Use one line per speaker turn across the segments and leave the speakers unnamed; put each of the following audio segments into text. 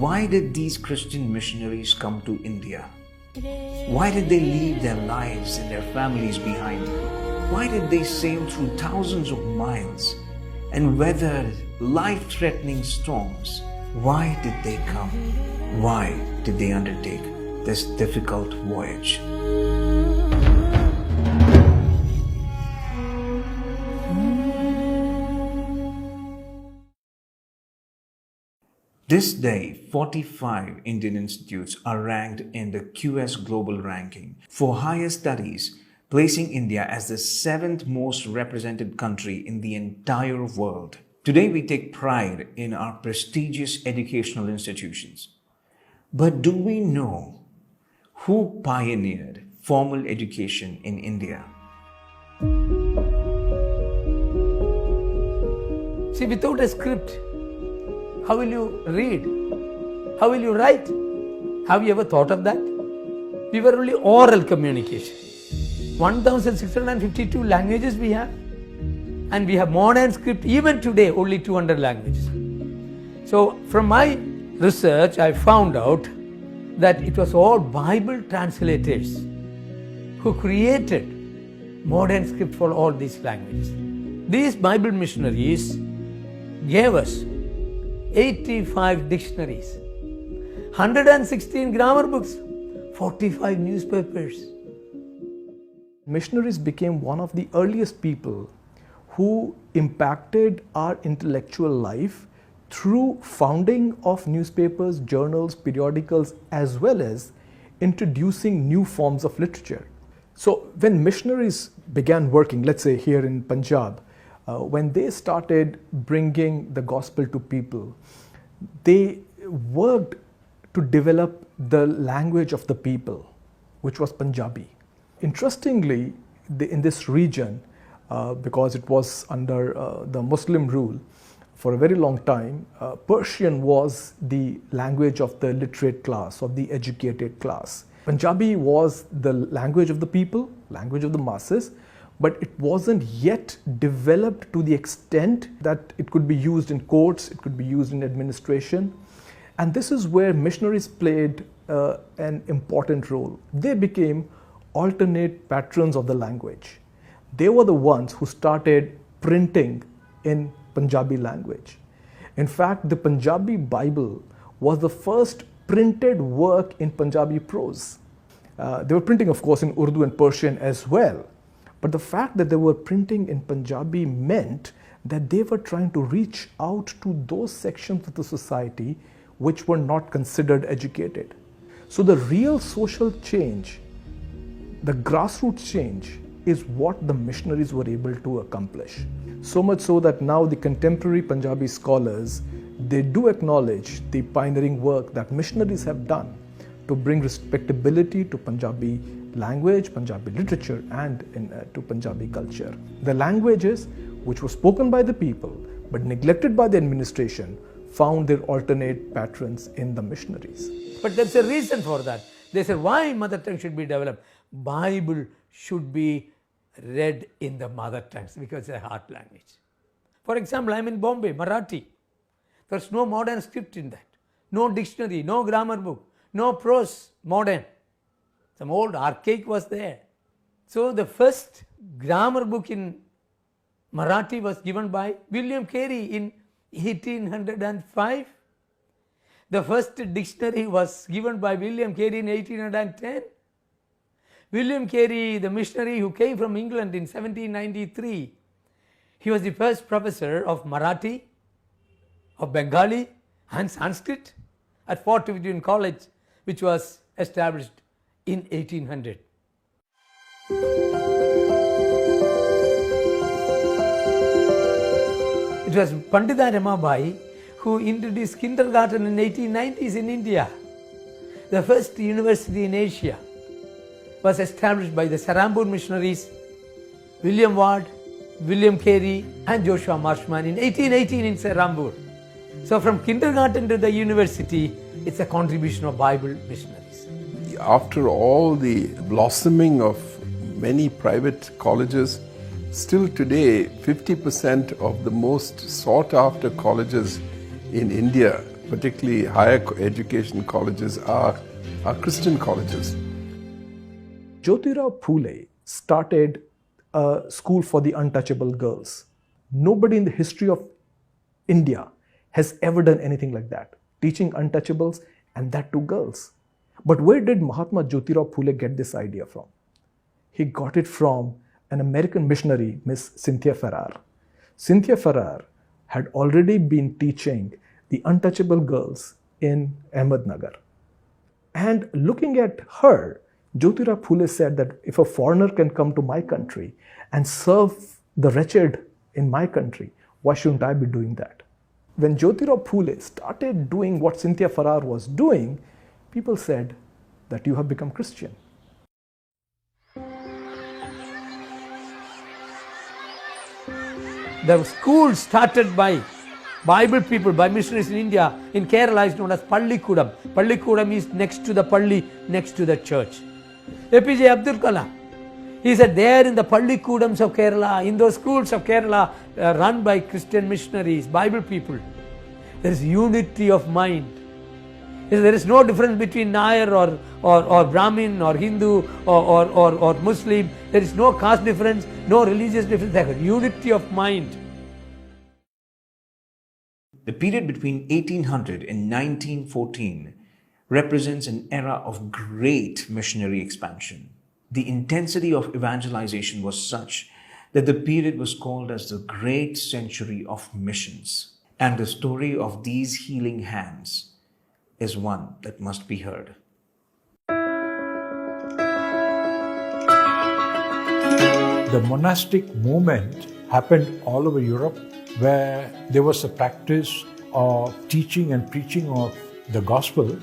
why did these Christian missionaries come to India? Why did they leave their lives and their families behind? Why did they sail through thousands of miles and weather life-threatening storms? Why did they come? Why did they undertake this difficult voyage? This day, 45 Indian institutes are ranked in the QS Global Ranking for higher studies, placing India as the 7th most represented country in the entire world. Today, we take pride in our prestigious educational institutions. But do we know who pioneered formal education in India?
See, without a script, how will you read? How will you write? Have you ever thought of that? We were only oral communication. 1,652 languages we have. And we have modern script even today, only 200 languages. So from my research, I found out that it was all Bible translators who created modern script for all these languages. These Bible missionaries gave us 85 dictionaries, 116 grammar books, 45 newspapers.
Missionaries became one of the earliest people who impacted our intellectual life through founding of newspapers, journals, periodicals, as well as introducing new forms of literature. So when missionaries began working, let's say here in Punjab, when they started bringing the gospel to people, they worked to develop the language of the people, which was Punjabi. Interestingly, in this region, because it was under the Muslim rule for a very long time, Persian was the language of the literate class, of the educated class. Punjabi was the language of the people, language of the masses, but it wasn't yet developed to the extent that it could be used in courts, it could be used in administration. And this is where missionaries played an important role. They became alternate patrons of the language. They were the ones who started printing in Punjabi language. In fact, the Punjabi Bible was the first printed work in Punjabi prose. They were printing, of course, in Urdu and Persian as well. But the fact that they were printing in Punjabi meant that they were trying to reach out to those sections of the society which were not considered educated. So the real social change, the grassroots change, is what the missionaries were able to accomplish. So much so that now the contemporary Punjabi scholars, they do acknowledge the pioneering work that missionaries have done to bring respectability to Punjabi language, Punjabi literature, and to Punjabi culture. The languages which were spoken by the people but neglected by the administration found their alternate patrons in the missionaries.
But there's a reason for that. They said, why mother tongue should be developed? Bible should be read in the mother tongues because it's a heart language. For example, I'm in Bombay, Marathi. There's no modern script in that. No dictionary, no grammar book, no prose, modern. Some old archaic was there. So the first grammar book in Marathi was given by William Carey in 1805. The first dictionary was given by William Carey in 1810. William Carey, the missionary who came from England in 1793, he was the first professor of Marathi, of Bengali and Sanskrit at Fort Division College, which was established in 1800. It was Pandita Ramabai who introduced kindergarten in 1890s in India. The first university in Asia was established by the Sarambur missionaries, William Ward, William Carey and Joshua Marshman in 1818 in Sarambur. So from kindergarten to the university, it's a contribution of Bible missionaries.
After all the blossoming of many private colleges, still today 50% of the most sought after colleges in India particularly higher education colleges, are Christian colleges.
Jyotirao Phule started a school for the untouchable girls. Nobody in the history of India has ever done anything like that, teaching untouchables and that to girls. But where did Mahatma Jyotirao Phule get this idea from? He got it from an American missionary, Miss Cynthia Farrar. Cynthia Farrar had already been teaching the untouchable girls in Ahmednagar. And looking at her, Jyotirao Phule said that if a foreigner can come to my country and serve the wretched in my country, why shouldn't I be doing that? When Jyotirao Phule started doing what Cynthia Farrar was doing, people said that you have become Christian.
The school started by Bible people, by missionaries in India, in Kerala, is known as Pallikudam. Pallikudam is next to the Palli, next to the church. APJ Abdul Kalam, he said there in the Pallikudams of Kerala, in those schools of Kerala, run by Christian missionaries, Bible people, there is unity of mind. There is no difference between Nair or Brahmin or Hindu or Muslim. There is no caste difference, no religious difference. There is unity of mind.
The period between 1800 and 1914 represents an era of great missionary expansion. The intensity of evangelization was such that the period was called as the Great Century of Missions. And the story of these healing hands is one that must be heard.
The monastic movement happened all over Europe, where there was a practice of teaching and preaching of the gospel.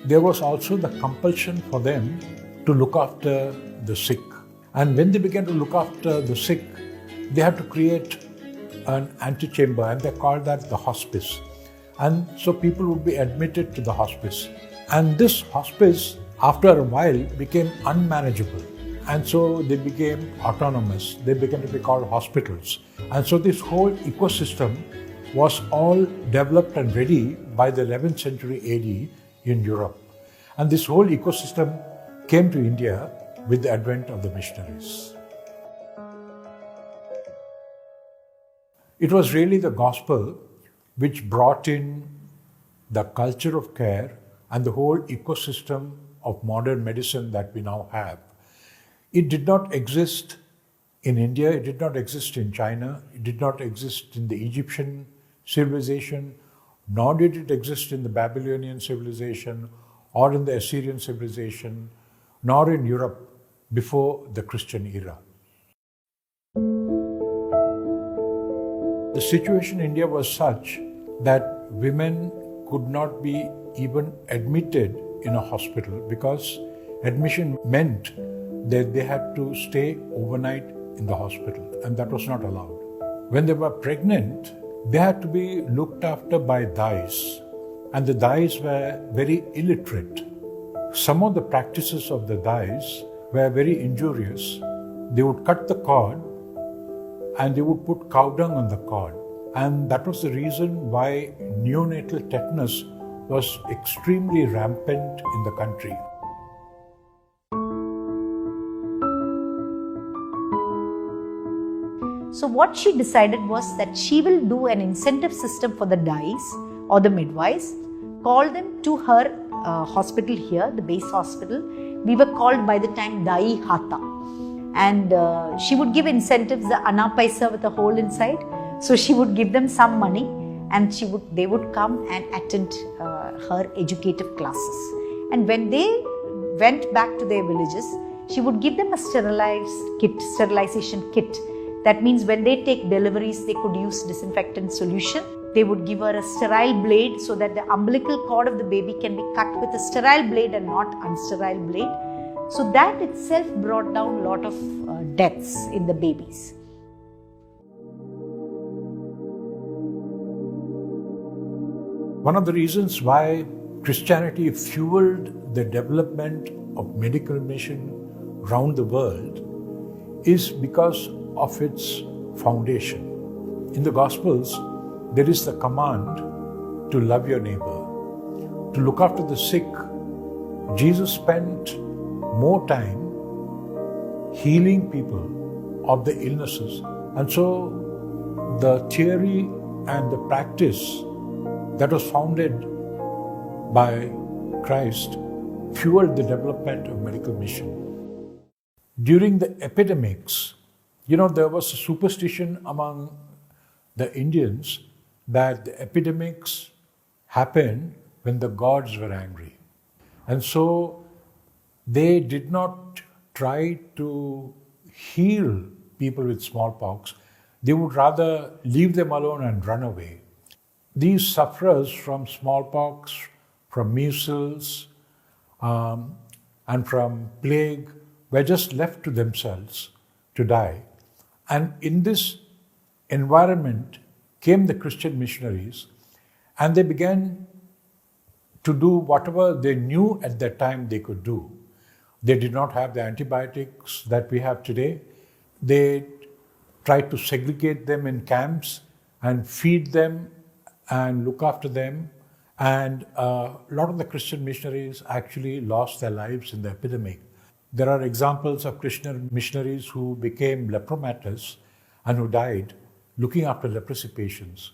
There was also the compulsion for them to look after the sick. And when they began to look after the sick, they had to create an antechamber, and they called that the hospice. And so people would be admitted to the hospice. And this hospice, after a while, became unmanageable. And so they became autonomous. They began to be called hospitals. And so this whole ecosystem was all developed and ready by the 11th century AD in Europe. And this whole ecosystem came to India with the advent of the missionaries. It was really the gospel which brought in the culture of care and the whole ecosystem of modern medicine that we now have. It did not exist in India, it did not exist in China, it did not exist in the Egyptian civilization, nor did it exist in the Babylonian civilization or in the Assyrian civilization, nor in Europe before the Christian era. The situation in India was such that women could not be even admitted in a hospital because admission meant that they had to stay overnight in the hospital, and that was not allowed. When they were pregnant, they had to be looked after by dais, and the dais were very illiterate. Some of the practices of the dais were very injurious. They would cut the cord and they would put cow dung on the cord. And that was the reason why neonatal tetanus was extremely rampant in the country.
So what she decided was that she will do an incentive system for the dais or the midwives, call them to her hospital here, the base hospital. We were called by the time Dai Hata. And she would give incentives, the Anna Paisa with a hole inside. So she would give them some money and they would come and attend her educative classes. And when they went back to their villages, she would give them a sterilization kit. That means when they take deliveries, they could use disinfectant solution. They would give her a sterile blade so that the umbilical cord of the baby can be cut with a sterile blade and not unsterile blade. So that itself brought down a lot of deaths in the babies.
One of the reasons why Christianity fueled the development of medical mission around the world is because of its foundation. In the Gospels, there is the command to love your neighbor. to look after the sick, Jesus spent more time healing people of the illnesses. And so the theory and the practice that was founded by Christ fueled the development of medical mission. During the epidemics, there was a superstition among the Indians that the epidemics happened when the gods were angry. And so they did not try to heal people with smallpox. They would rather leave them alone and run away. These sufferers from smallpox, from measles, and from plague were just left to themselves to die. And in this environment came the Christian missionaries, and they began to do whatever they knew at that time they could do. They did not have the antibiotics that we have today. They tried to segregate them in camps and feed them and look after them. And a lot of the Christian missionaries actually lost their lives in the epidemic. There are examples of Christian missionaries who became lepromatous and who died looking after leprosy patients.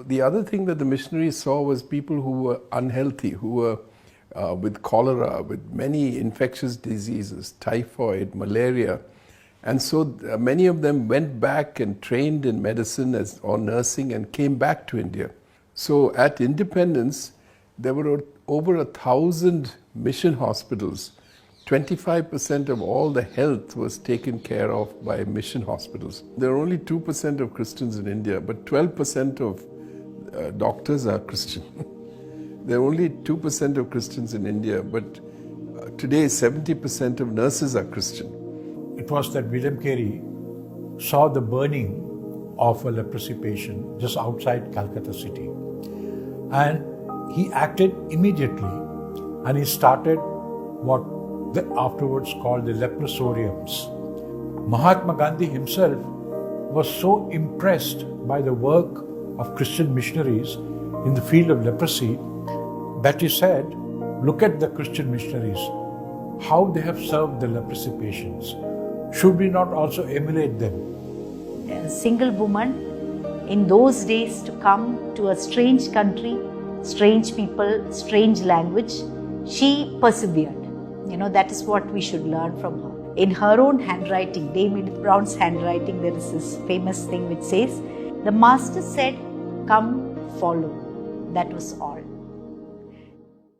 The other thing that the missionaries saw was people who were unhealthy, who were with cholera, with many infectious diseases, typhoid, malaria. And so many of them went back and trained in medicine or nursing and came back to India. So at independence, there were over 1,000 mission hospitals. 25% of all the health was taken care of by mission hospitals. There are only 2% of Christians in India, but 12% of doctors are Christian. There are only 2% of Christians in India, but today 70% of nurses are Christian.
It was that William Carey saw the burning of a leprosy patient just outside Calcutta city. And he acted immediately, and he started what they afterwards called the leprosariums. Mahatma Gandhi himself was so impressed by the work of Christian missionaries in the field of leprosy that he said, look at the Christian missionaries, how they have served the leprosy patients. Should we not also emulate them?
A single woman in those days to come to a strange country, strange people, strange language, she persevered. That is what we should learn from her. In her own handwriting, Dame Edith Brown's handwriting, there is this famous thing which says, the master said, come, follow. That was all.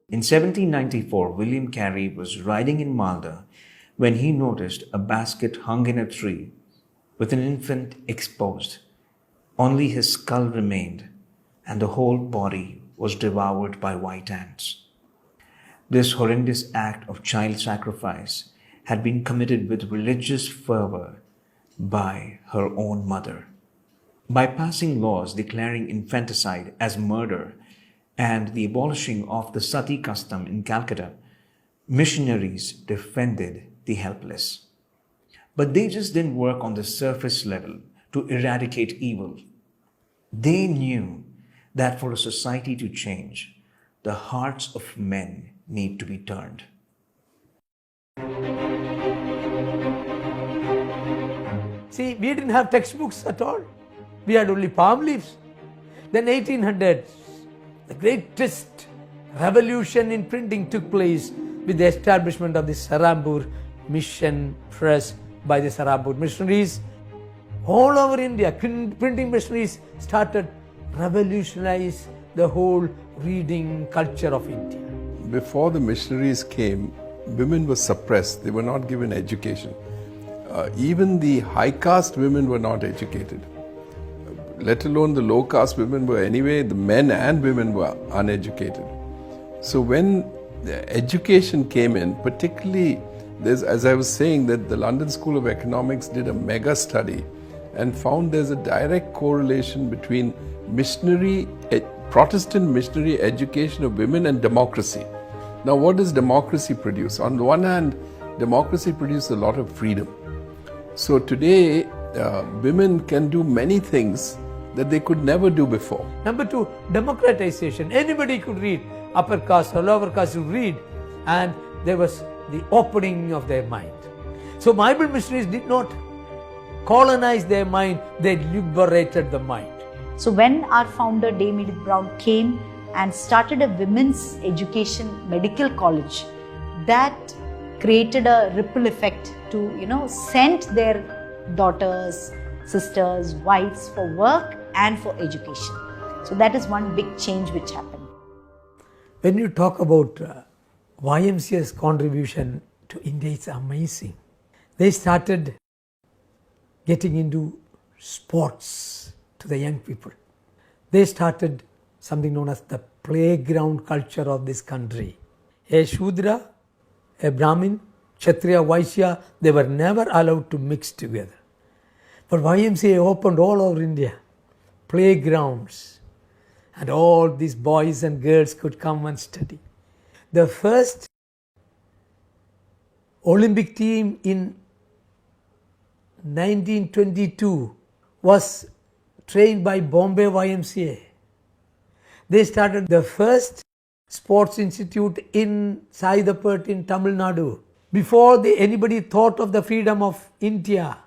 In 1794, William Carey was riding in Malda when he noticed a basket hung in a tree with an infant exposed. Only his skull remained, and the whole body was devoured by white ants. This horrendous act of child sacrifice had been committed with religious fervor by her own mother. By passing laws declaring infanticide as murder and the abolishing of the sati custom in Calcutta, missionaries defended the helpless. But they just didn't work on the surface level to eradicate evil. They knew that for a society to change, the hearts of men need to be turned.
See, we didn't have textbooks at all. We had only palm leaves. Then 1800s, the greatest revolution in printing took place with the establishment of the Sarambur Mission Press by the Sarambur missionaries. All over India, printing missionaries started revolutionize the whole reading culture of India.
Before the missionaries came, women were suppressed. They were not given education. Even the high caste women were not educated. Let alone the low caste women were anyway, the men and women were uneducated. So when the education came in, particularly, as I was saying, that the London School of Economics did a mega study and found there's a direct correlation between Protestant missionary education of women and democracy. Now, what does democracy produce? On the one hand, democracy produces a lot of freedom. So today, women can do many things that they could never do before.
Number two, democratization. Anybody could read. upper caste or lower caste to read, and there was the opening of their mind. So Bible missionaries did not colonize their mind, they liberated the mind.
So when our founder Dame Edith Brown came and started a women's education medical college, that created a ripple effect to, send their daughters, sisters, wives for work and for education. So that is one big change which happened.
When you talk about YMCA's contribution to India, it's amazing. They started getting into sports to the young people. They started something known as the playground culture of this country. A Shudra, a Brahmin, Kshatriya, Vaishya, they were never allowed to mix together. But YMCA opened all over India playgrounds, and all these boys and girls could come and study. The first Olympic team in 1922 was trained by Bombay YMCA. They started the first sports institute in Saidapet in Tamil Nadu. Before anybody thought of the freedom of India,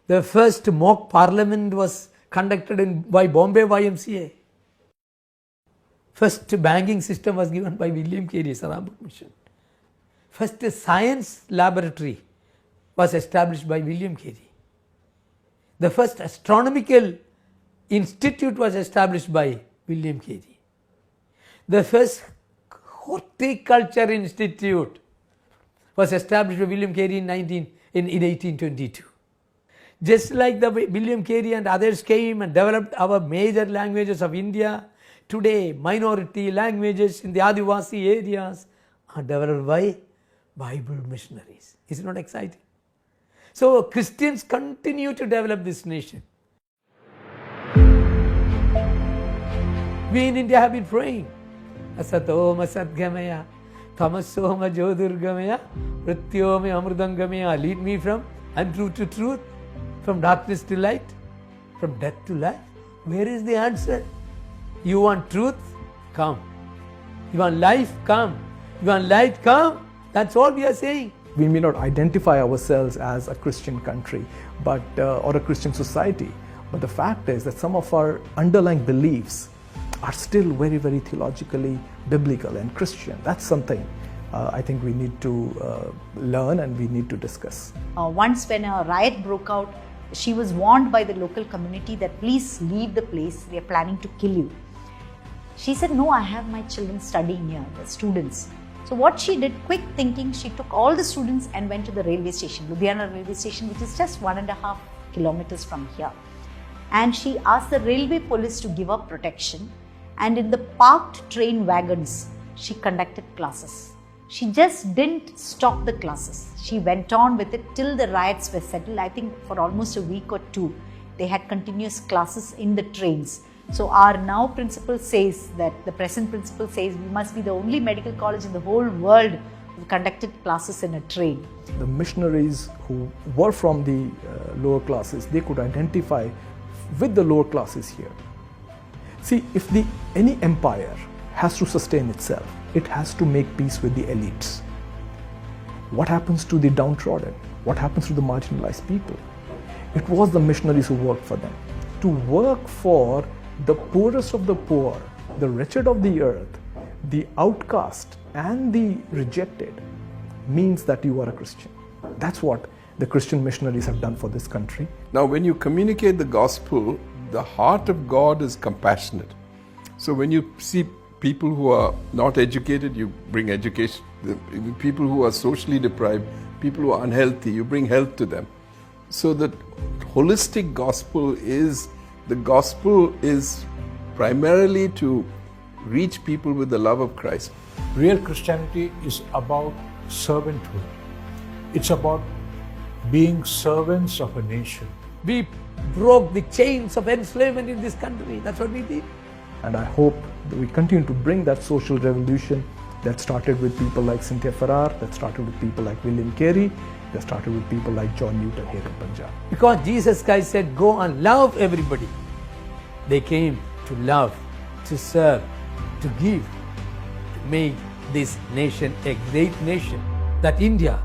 the first mock parliament was conducted by Bombay YMCA. First banking system was given by William Carey, Saramut Mission. First science laboratory was established by William Carey. The first astronomical institute was established by William Carey. The first horticulture institute was established by William Carey in 1822. Just like the William Carey and others came and developed our major languages of India, today minority languages in the Adivasi areas are developed by Bible missionaries. Is it not exciting? So Christians continue to develop this nation. We in India have been praying. Asatoma Sadgamaya, Tamasoma Jodurgamaya, Pratyome Amrudangamaya. Lead me from untruth to truth, from darkness to light, from death to life. Where is the answer? You want truth? Come. You want life? Come. You want light? Come. That's all we are saying.
We may not identify ourselves as a Christian country or a Christian society, but the fact is that some of our underlying beliefs are still very, very theologically biblical and Christian. That's something I think we need to learn and we need to discuss.
Once when a riot broke out, she was warned by the local community that please leave the place, we are planning to kill you. She said, no, I have my children studying here, the students. So what she did, quick thinking, she took all the students and went to the railway station, Ludhiana railway station, which is just 1.5 kilometers from here. And she asked the railway police to give her protection. And in the parked train wagons, she conducted classes. She just didn't stop the classes. She went on with it till the riots were settled. I think for almost a week or two, they had continuous classes in the trains. So our now principal says that, the present principal says, we must be the only medical college in the whole world who conducted classes in a train.
The missionaries who were from the lower classes, they could identify with the lower classes here. See, if any empire has to sustain itself, it has to make peace with the elites. What happens to the downtrodden? What happens to the marginalized people? It was the missionaries who worked for them. To work for the poorest of the poor, the wretched of the earth, the outcast and the rejected means that you are a Christian. That's what the Christian missionaries have done for this country.
Now, when you communicate the gospel, the heart of God is compassionate. So when you see people who are not educated, you bring education. People who are socially deprived, people who are unhealthy, you bring health to them. So the holistic gospel is primarily to reach people with the love of Christ.
Real Christianity is about servanthood. It's about being servants of a nation.
We broke the chains of enslavement in this country. That's what we did.
And I hope that we continue to bring that social revolution that started with people like Cynthia Farrar, that started with people like William Carey, that started with people like John Newton here in Punjab.
Because Jesus Christ said, go and love everybody. They came to love, to serve, to give. make this nation a great nation, that India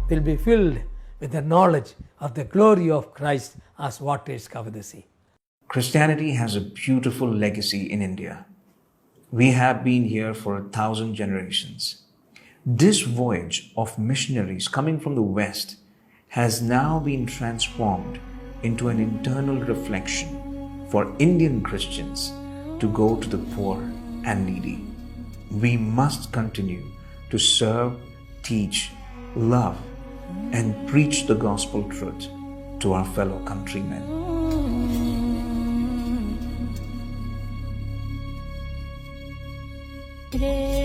will be filled with the knowledge of the glory of Christ as waters cover the sea.
Christianity has a beautiful legacy in India. We have been here for 1,000 generations. This voyage of missionaries coming from the West has now been transformed into an internal reflection for Indian Christians to go to the poor and needy. We must continue to serve, teach, love, and preach the gospel truth to our fellow countrymen.
Today